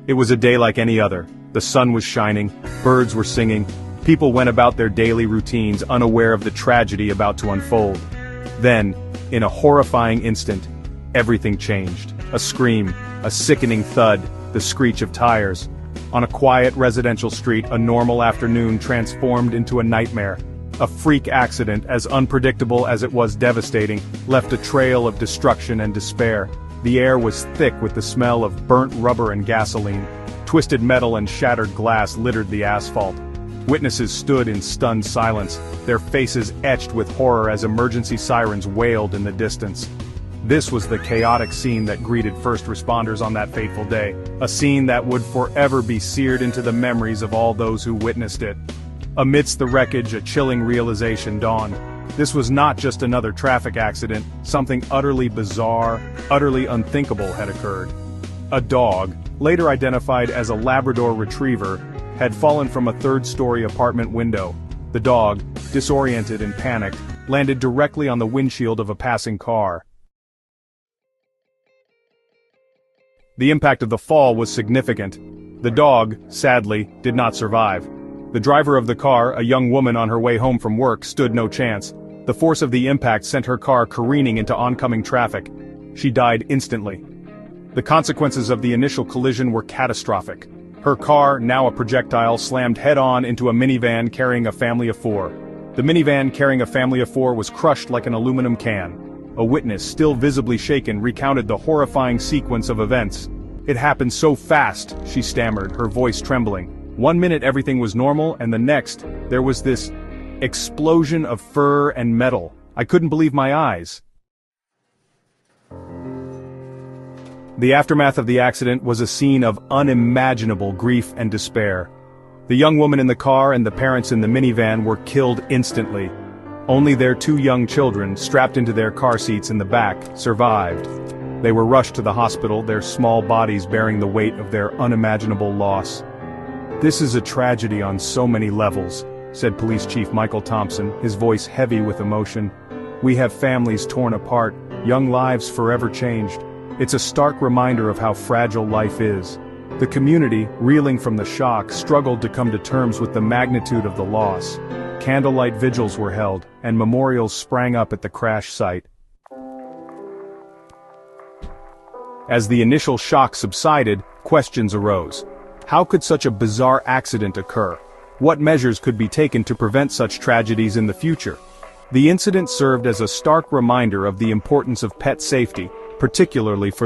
It was a day like any other. The sun was shining, birds were singing, people went about their daily routines unaware of the tragedy about to unfold. Then, in a horrifying instant, everything changed. A scream, a sickening thud, the screech of tires. On a quiet residential street, a normal afternoon transformed into a nightmare. A freak accident, as unpredictable as it was devastating, left a trail of destruction and despair. The air was thick with the smell of burnt rubber and gasoline. Twisted metal and shattered glass littered the asphalt. Witnesses stood in stunned silence, their faces etched with horror as emergency sirens wailed in the distance. This was the chaotic scene that greeted first responders on that fateful day, a scene that would forever be seared into the memories of all those who witnessed it. Amidst the wreckage, a chilling realization dawned. This was not just another traffic accident, something utterly bizarre, utterly unthinkable had occurred. A dog, later identified as a Labrador Retriever, had fallen from a third-story apartment window. The dog, disoriented and panicked, landed directly on the windshield of a passing car. The impact of the fall was significant. The dog, sadly, did not survive. The driver of the car, a young woman on her way home from work, stood no chance. The force of the impact sent her car careening into oncoming traffic. She died instantly. The consequences of the initial collision were catastrophic. Her car, now a projectile, slammed head-on into a minivan carrying a family of 4. The minivan carrying a family of 4 was crushed like an aluminum can. A witness, still visibly shaken, recounted the horrifying sequence of events. "It happened so fast," she stammered, her voice trembling. "One minute everything was normal, and the next, there was this explosion of fur and metal. I couldn't believe my eyes." The aftermath of the accident was a scene of unimaginable grief and despair. The young woman in the car and the parents in the minivan were killed instantly. Only their 2 young children, strapped into their car seats in the back, survived. They were rushed to the hospital, their small bodies bearing the weight of their unimaginable loss. "This is a tragedy on so many levels," said Police Chief Michael Thompson, his voice heavy with emotion. "We have families torn apart, young lives forever changed. It's a stark reminder of how fragile life is." The community, reeling from the shock, struggled to come to terms with the magnitude of the loss. Candlelight vigils were held, and memorials sprang up at the crash site. As the initial shock subsided, questions arose. How could such a bizarre accident occur? What measures could be taken to prevent such tragedies in the future? The incident served as a stark reminder of the importance of pet safety, particularly for